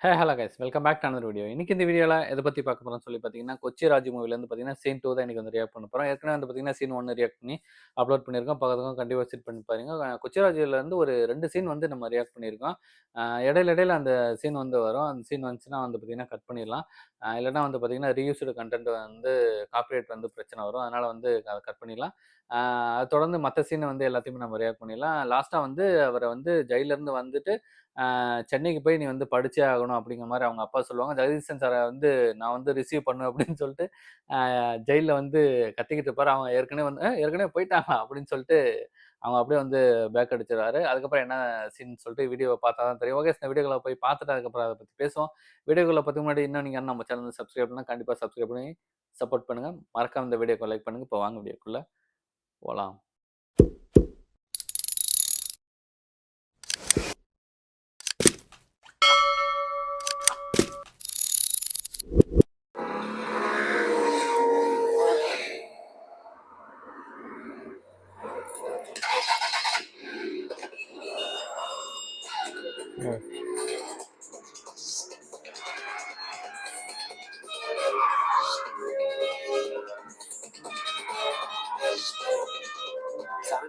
Hello guys, welcome back to another video. இன்னைக்கு இந்த வீடியோவில் எதை பற்றி பார்க்க போகிறோம்னு சொல்லி பார்த்தீங்கன்னா, கொச்சி ராஜ் மூவிலேருந்து பார்த்தீங்கன்னா சீன் 2 தான் இன்னைக்கு வந்து ரியாக்ட் பண்ண போகிறோம். ஏற்கனவே வந்து பார்த்தீங்கன்னா சீன் 1 ரியாக்ட் பண்ணி அப்லோட் பண்ணியிருக்கோம். பக்கத்துக்கும் கண்டிப்பாக விசிட் பண்ணி பாருங்க. கொச்சி ராஜ்லேருந்து ஒரு 2 சீன் வந்து நம்ம ரியாக்ட் பண்ணியிருக்கோம். இடையில அந்த சீன் வந்து வரும். அந்த சீன் வந்துச்சுன்னா வந்து பார்த்தீங்கன்னா கட் பண்ணிடலாம். இல்லைனா வந்து பார்த்தீங்கன்னா ரீயூஸ்டு கண்டென்ட் வந்து காப்பிரைட் வந்து பிரச்சனை வரும். அதனால் வந்து அதை கட் பண்ணிடலாம். அது தொடர்ந்து மற்ற சீனை வந்து எல்லாத்தையுமே நம்ம ரியாக்ட் பண்ணிடலாம். லாஸ்ட்டாக வந்து அவரை வந்து ஜெயிலேருந்து வந்துட்டு சென்னைக்கு போய் நீ வந்து படிச்சே ஆகணும் அப்படிங்கிற மாதிரி அவங்க அப்பா சொல்லுவாங்க. ஜெகதீசன் சாரை வந்து நான் வந்து ரிசீவ் பண்ணுவேன் அப்படின்னு சொல்லிட்டு ஜெயிலில் வந்து கத்திக்கிட்டு இருப்பாரு. அவங்க ஏற்கனவே போயிட்டாங்க அப்படின்னு சொல்லிட்டு அவங்க அப்படியே வந்து பேக் அடிச்சிடறாரு. அதுக்கப்புறம் என்ன சீன் சொல்லிட்டு வீடியோவை பார்த்தா தான் தெரியும். ஓகே, இந்த வீடியோக்களை போய் பார்த்துட்டு அதுக்கப்புறம் அதை பற்றி பேசுவோம். வீடியோக்களை பற்றி முன்னாடி இன்னும் நீங்கள் நம்ம சேனல் சப்ஸ்கிரைப் பண்ணால் கண்டிப்பாக சப்ஸ்கிரைப் பண்ணி சப்போர்ட் பண்ணுங்கள். மறக்காம இந்த வீடியோக்கு லைக் பண்ணுங்கள். இப்போ வாங்க வீடியோக்குள்ளே போகலாம்.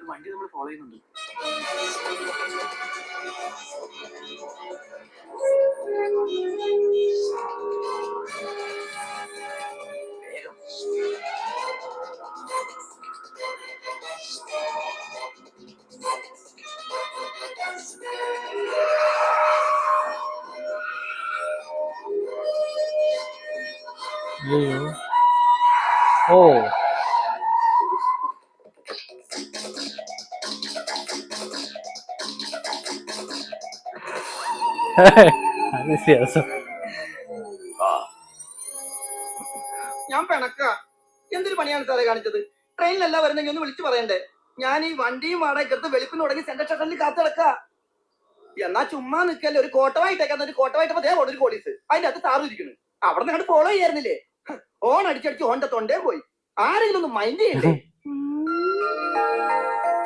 വണ്ടി നമ്മൾ ഫോളോ ചെയ്യുന്നുണ്ട്. വേഗം. ഓ, ഞാൻ പിണക്ക എന്തൊരു പണിയാണ് സാറേ കാണിച്ചത്? ട്രെയിനിലല്ല വരുന്നെങ്കിൽ ഒന്ന് വിളിച്ചു പറയണ്ടേ? ഞാൻ ഈ വണ്ടിയും വാടകയ്ക്കെടുത്ത് വെളുപ്പിന് തുടങ്ങി സെൻട്രൽ സ്റ്റേഷനിൽ കാത്തു കിടക്ക. എന്നാ ചുമ്മാ നിൽക്കല്ലേ, ഒരു കോട്ടവായിട്ടേക്കാൻ ഒരു കോട്ടവായിട്ടപ്പോ ഒരു പോലീസ് അതിന്റെ അകത്ത് സാറും ഇരിക്കുന്നു. അവിടെ നിന്ന് അങ്ങോട്ട് ഫോളോ ചെയ്യായിരുന്നില്ലേ? ഓൺ അടിച്ചടിച്ച് ഓന്റെ തൊണ്ടേ പോയി. ആരെങ്കിലും ഒന്ന് മൈൻഡ് ചെയ്യണ്ടേ?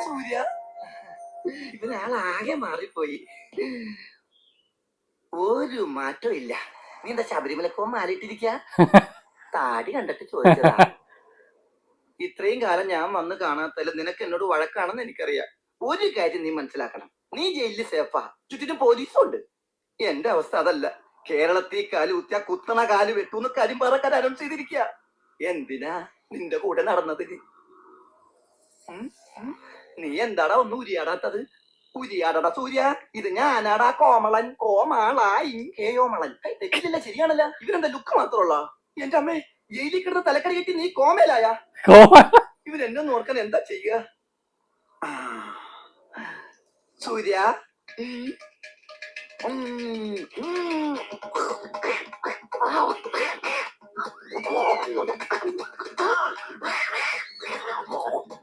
സൂര്യ, ഇവനാളാകെ മാറിപ്പോയി. ഒരു മാറ്റവും ഇല്ല. നീ എന്താ ശബരിമലക്കോ മാറിയിട്ടിരിക്ക? താടി കണ്ടിട്ട് ചോദിച്ചതാ. ഇത്രയും കാലം ഞാൻ വന്ന് കാണാത്തല്ല നിനക്ക് എന്നോട് വഴക്കാണെന്ന് എനിക്കറിയാം. ഒരു കാര്യം നീ മനസ്സിലാക്കണം, നീ ജയിലിൽ സേഫാ, ചുറ്റിനും പോലീസും ഉണ്ട്. എന്റെ അവസ്ഥ അതല്ല. കേരളത്തിൽ കാല് കുത്തിയ കുത്തണ കാല് വെട്ടൂന്ന് കരിമ്പാറക്കാർ അനൗൺസ് ചെയ്തിരിക്കുക. എന്തിനാ നിന്റെ കൂടെ നടന്നത്? നീ എന്താടാ ഒന്നും ഉരിയാടാത്തത്? ഉരിയാടടാ സൂര്യ. ഇത് ഞാനാടാ കോമളൻ, കോമാളോമളൻ. തെറ്റില്ല, ശരിയാണല്ല. ഇവരെന്താ ലുക്ക് മാത്രമുള്ള? എന്റെ അമ്മേ, ജയിലിൽ കിടന്ന് തലക്കടി കെട്ടി നീ കോമയിലായ? ഇവരെന്നെ നോക്കാൻ എന്താ ചെയ്യുക? സൂര്യ,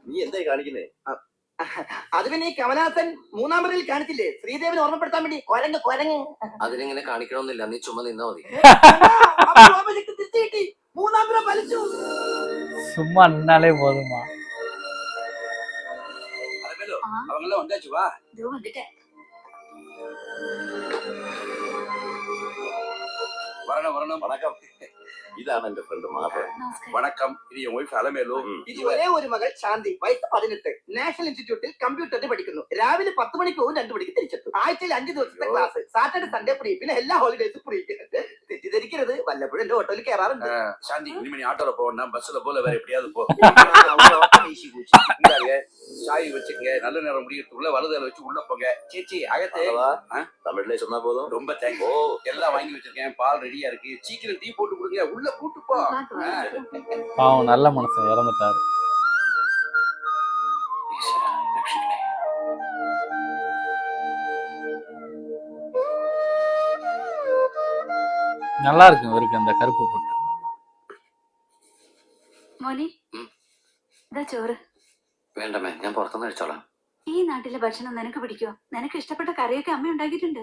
നീ എന്തായി കാണിക്കുന്നേ? അത് പിന്നെ ഈ കമലഹാസൻ 3-ാം മുറിയിൽ കാണിച്ചില്ലേ, ശ്രീദേവിനെ ഓർമ്മപ്പെടുത്താൻ വേണ്ടി കൊരങ്ങ്. അതിനെങ്ങനെ കാണിക്കണമെന്നില്ല, നീ ചുമ്മാ നിന്നാ മതി. തിരിച്ചു കിട്ടി, 3-ാം മുറ വലിച്ചു. சும்மா நின்னாலே போதுமா? அவங்கள வந்தாச்சு, வா. வரணும். வணக்கம். ഇതാണ് എന്റെ ഫ്രണ്ട് മാധവൻ. വണക്കം. ഇത് വൈഫ് അലമേലു. ഇത് ഒരേ ഒരു മകൾ ശാന്തി, വയസ്സ് 18, നാഷണൽ ഇൻസ്റ്റിറ്റ്യൂട്ടിൽ കമ്പ്യൂട്ടറിന് പഠിക്കുന്നു. രാവിലെ 10 മണിക്ക് പോകും, 2 മണിക്ക് തിരിച്ചെത്തും. ആഴ്ചയിൽ 5 ദിവസത്തെ ക്ലാസ്, സാറ്റർഡേ സൺഡേ ഫ്രീ, പിന്നെ എല്ലാ ഹോളിഡേസും ഫ്രീ. തെറ്റിദ്ധരിക്കരുത്, വല്ലപ്പോഴും എന്റെ ഓട്ടോയിൽ കയറാറുണ്ട്. சாந்தி, இனிமே நீ ஆட்டோல போனா பஸ்ல போல வேற எப்படியாவது போ. சாய் வச்சுக்கங்க, நல்ல நேரம் முடியறதுக்குள்ள வலதுல வச்சு உள்ள போங்க. சேச்சி அகத்தே തമിഴിലെ சொன்னா போதும். ரொம்ப தேங்க்ஸ். எல்லாம் வாங்கி வச்சிருக்கேன், பால் ரெடியா இருக்கு, சீக்கிரம் டீ போட்டு கொடுங்க, உள்ள கூட்டு போ. பாவம், நல்ல மனுஷன் இறந்துட்டாரு. நல்லா இருக்கு இவருக்கு அந்த கருப்பு போட்டு. മോനെ, ഇതാ ചോറ്. വേണ്ടമേ, ഞാൻ പുറത്തുനിന്ന് കഴിച്ചോളാം. ഈ നാട്ടിലെ ഭക്ഷണം നിനക്ക് പിടിക്കോ? നിനക്ക് ഇഷ്ടപ്പെട്ട കറിയൊക്കെ അമ്മ ഉണ്ടാക്കിയിട്ടുണ്ട്.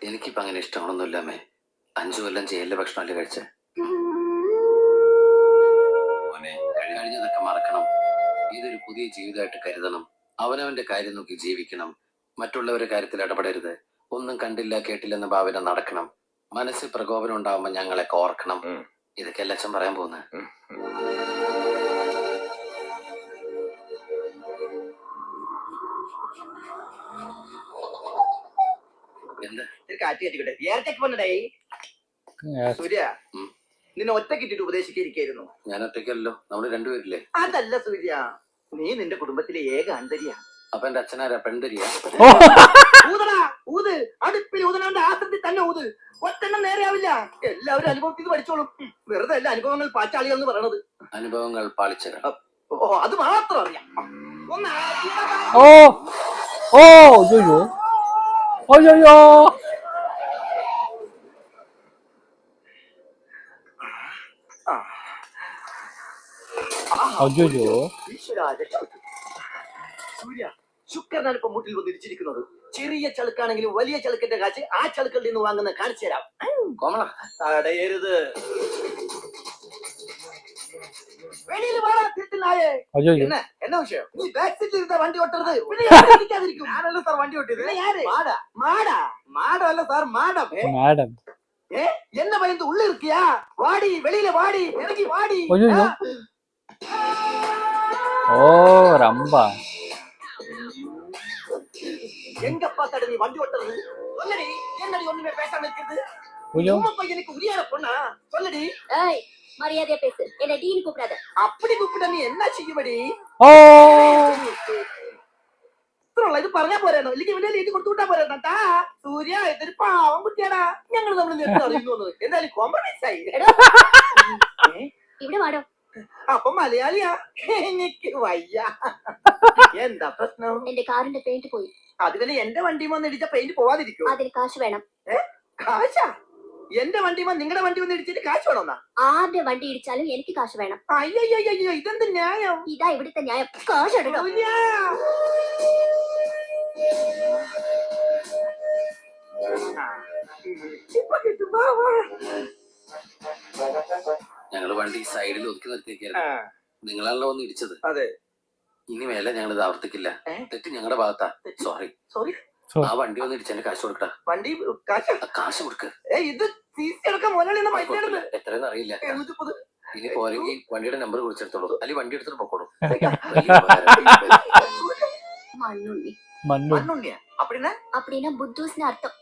എനിക്കിപ്പോ അങ്ങനെ ഇഷ്ടമാണൊന്നുമില്ലമ്മേ. 5 കൊല്ലം ജയിലിലെ ഭക്ഷണമല്ലേ കഴിച്ചേ. കഴിഞ്ഞതൊക്കെ മറക്കണം. ഇതൊരു പുതിയ ജീവിതമായിട്ട് കരുതണം. അവനവന്റെ കാര്യം നോക്കി ജീവിക്കണം. മറ്റുള്ളവരുടെ കാര്യത്തിൽ ഇടപെടരുത്. ഒന്നും കണ്ടില്ല കേട്ടില്ലെന്ന ഭാവന നടക്കണം. മനസ്സിൽ പ്രകോപനം ഉണ്ടാവുമ്പോ ഞങ്ങളെയൊക്കെ ഓർക്കണം. ഇതൊക്കെ അല്ല അച്ഛൻ പറയാൻ പോകുന്നത്. എന്താ കാറ്റ് കെട്ടിക്കട്ടെ ഏറത്തേക്ക് വന്നടേ സൂര്യ ഉം. നിന്നെ ഒറ്റക്കിട്ടിട്ട് ഉപദേശിക്കായിരിക്കായിരുന്നു. ഞാൻ ഒറ്റയ്ക്കല്ലോ, നമ്മള് രണ്ടുപേരില്ലേ. അതല്ല സൂര്യ, നീ നിന്റെ കുടുംബത്തിലെ ഏക ആന്തരിയ. അപ്പൊ എന്റെ അച്ഛനാരാ? പെൺതരിയാ? ഊതടാ ഊത്, അടുപ്പിൽ ഊതനാണ്ട് ആസത്തിൽ തന്നെ ഊത്. ഒറ്റെണ്ണം നേരെയാവില്ല. എല്ലാവരും അനുഭവത്തിൽ നിന്ന് പഠിച്ചോളും. വെറുതെ അല്ല അനുഭവങ്ങൾ പാച്ചാളികൾ എന്ന് പറയണത്. അനുഭവങ്ങൾ പാളിച്ചകൾ. ഓ അത് മാത്രം അറിയാം. ഒന്ന് ഓ ഓ അയ്യോ അയ്യോ അയ്യോ ഈശ്വരാ, രക്ഷപ്പെട്ടു. സൂര്യ, ശുക്രനാണ് ഇപ്പൊ മുട്ടിൽ വന്നിരിച്ചിരിക്കുന്നത്. ചെറിയ ചളുക്കാണെങ്കിലും വലിയ ചളുക്കിന്റെ കാശ് ആ ചളുക്കളിൽ നിന്ന് വാങ്ങുന്ന കാണിച്ചു തരാം. കോമള തടയരുത്. വെളിയിൽ വാടാ തിരുത്തിനായേ. അയ്യോ എന്നാ വിഷയം? നീ ബാക്ക് സീറ്റിൽ ഇരുന്ന വണ്ടി ഓട്ടരുത്. പിന്നെ ഞാൻ ഇരിക്കാതിരിക്കും. ഞാനല്ല സാർ വണ്ടി ഓട്ടിയത്. മാടാ മാടാ മാടല്ല സാർ മാഡം. മാഡം என்ன பயந்து உள்ள இருக்கியா? வாடி வெளியில வாடி, இறங்கி வாடி. അയ്യോ ഓ ரம்ப எங்கப்பா தட நீ வண்டி ஓட்டுறது? சொல்லடி, என்னடி ஒண்ணுமே பேசாம இருக்குது? ஐயோ. உம்மா பையனுக்கு உரியாத பொண்ணா? சொல்லடி. ஏய் மரியாதையா பேசு, என்ன டீன்னு கூப்பிடாத. அப்படி கூப்பிட்ட நீ என்ன செய்யும்படி? ഓ ഇത് പറഞ്ഞാ പോരാണോ? ഇല്ലെങ്കിൽ ഇവനെ ലീറ്റ് കൊടുത്തു വിട്ടാ പോരാ. സൂര്യ ഇതൊരു പാവം കുട്ടിയാടാ. ഞങ്ങൾ നമ്മൾ നേരത്തെ അറിയുന്നു. എന്തായാലും കോംപ്രമൈസ് ആയി. ഇവിടെ വാടോ. അപ്പൊ മലയാളിയാ? എനിക്ക് വയ്യ. എന്താ പ്രശ്നം? എന്റെ കാറിന്റെ പെയിന്റ് പോയി. അതുപോലെ എന്റെ വണ്ടിയും വന്ന് ഇടിച്ച പെയിന്റ് പോവാതിരിക്കും. അതിന് കാശ് വേണം. കാശാ? എന്റെ വണ്ടി നിങ്ങളുടെ വണ്ടി വന്ന് ഇടിച്ചിട്ട് കാശ് വേണമെന്നാ? ആരുടെ വണ്ടി ഇടിച്ചാലും എനിക്ക് കാശ് വേണം. അയ്യോ ഇതെന്ത് ന്യായം? ഇതാ ഇവിടുത്തെ ന്യായം. കാശ് എടുക്കണം. ഇപ്പൊ കിട്ടും. വാ, വാ. ഞങ്ങള് വണ്ടി സൈഡിൽ ഒതുക്കി നിർത്തിയേക്കായിരുന്നു. നിങ്ങളാണല്ലോ ഒന്ന് ഇടിച്ചത്. അതെ. ഇനി മേലെ ഞങ്ങൾ ഇത് ആവർത്തിക്കില്ല. തെറ്റ് ഞങ്ങളുടെ ഭാഗത്താ. സോറി. സോറി. ആ വണ്ടി ഒന്ന് ഇടിച്ചെന്റെ കാശ് കൊടുക്കട്ടാ. വണ്ടി കാശ് കാശ് കൊടുക്ക. ഇത് സീസി അടക്കം മുതലാളി പൈസ എത്രയെന്ന് അറിയില്ല. 730. ഇനി പോരെങ്കിൽ വണ്ടിയുടെ നമ്പർ കുറിച്ചെടുത്തോളൂ, അല്ലെങ്കിൽ വണ്ടി എടുത്തിട്ട് പൊക്കോളൂ. மண்ணுண்ணி. மண்ணுண்ணியா? அப்படின்னா? அப்படின்னா புத்தூஸ்னு அர்த்தம்.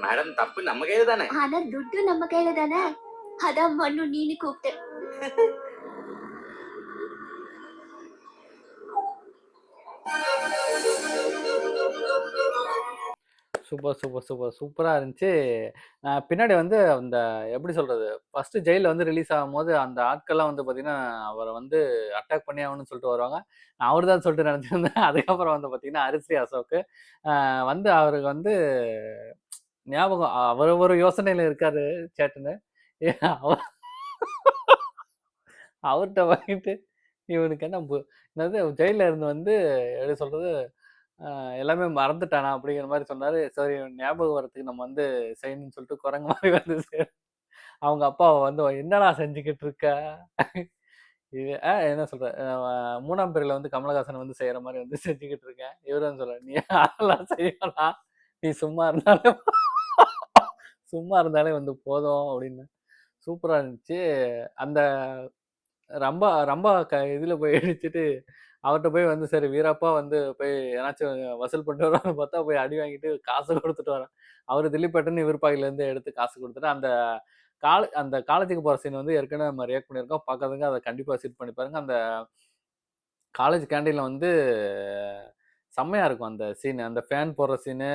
மேடம் தப்பு நம்ம கையில தானே. ஆனா துட்டு நம்ம கையில தானே. அதான் மண்ணுண்ணின்னு கூப்பிட்டேன். சூப்பர் சூப்பர் சூப்பர் சூப்பராக இருந்துச்சு. பின்னாடி வந்து அந்த எப்படி சொல்கிறது, ஃபஸ்ட்டு ஜெயிலில் வந்து ரிலீஸ் ஆகும்போது அந்த ஆட்கள்லாம் வந்து பார்த்திங்கன்னா அவரை வந்து அட்டாக் பண்ணி ஆகணும்னு சொல்லிட்டு வருவாங்க. நான் அவர் தான் சொல்லிட்டு நினச்சிருந்தேன். அதுக்கப்புறம் வந்து பார்த்திங்கன்னா ஹரிஸ்ரீ அசோக்கு வந்து அவருக்கு வந்து ஞாபகம் அவர் ஒரு யோசனையில் இருக்காரு சேட்டுன்னு. அவர் அவர்கிட்ட வாங்கிட்டு இவனுக்கு என்னது ஜெயிலில் இருந்து வந்து எப்படி சொல்கிறது எல்லாமே மறந்துட்டானா அப்படிங்கிற மாதிரி சொன்னார். சரி ஞாபகம் வரத்துக்கு நம்ம வந்து செய்யணும்னு சொல்லிட்டு குரங்கு மாதிரி வந்து அவங்க அப்பாவை வந்து என்னடா செஞ்சுக்கிட்டு இருக்க இது என்ன சொல்ற 3ஆம் பிறையில வந்து கமலஹாசன் வந்து செய்யற மாதிரி வந்து செஞ்சுக்கிட்டு இருக்கேன். இவரு வந்து சொல்ற, நீ அதெல்லாம் செய்யலாம், நீ சும்மா இருந்தாலே வந்து போதும் அப்படின்னு. சூப்பரா இருந்துச்சு. அந்த ரொம்ப ரொம்ப இதுல போய் அடிச்சுட்டு அவர்கிட்ட போய் வந்து சரி வீரப்பா வந்து போய் ஏதாச்சும் வசூல் பண்ணிட்டு வரோம்னு பார்த்தா போய் அடி வாங்கிட்டு காசு கொடுத்துட்டு வரேன். அவர் திலீப் பட்டன் இவர் பாக்கிலேருந்து எடுத்து காசு கொடுத்துட்டு அந்த காலேஜுக்கு போகிற சீன் வந்து ஏற்கனவே நம்ம ரியாக்ட் பண்ணியிருக்கோம். பார்க்காதவங்க அதை கண்டிப்பாக விசிட் பண்ணி பாருங்க. அந்த காலேஜ் கேண்டீனில் வந்து செம்மையாக இருக்கும் அந்த சீனு, அந்த ஃபேன் போடுற சீனு.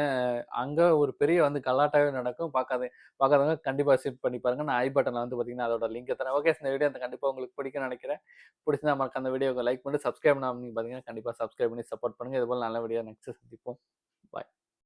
அங்கே ஒரு பெரிய வந்து கலாட்டாவே நடக்கும். பார்க்காதவங்க கண்டிப்பாக விசிட் பண்ணி பாருங்க. நான் ஐ பட்டனில் வந்து பார்த்தீங்கன்னா அதோட லிங்க் தரேன். ஓகே, இந்த வீடியோ அந்த கண்டிப்பாக உங்களுக்கு பிடிக்கும்னு நினைக்கிறேன். பிடிச்சிருந்தா மறக்க அந்த வீடியோக்கு லைக் பண்ணி சப்ஸ்கிரைப் பண்ணாமல் பார்த்தீங்கன்னா கண்டிப்பாக சப்ஸ்கிரைப் பண்ணி சப்போர்ட் பண்ணுங்கள். இதுபோல் நல்ல வீடியோ நெக்ஸ்ட் சந்திப்போம். பாய்.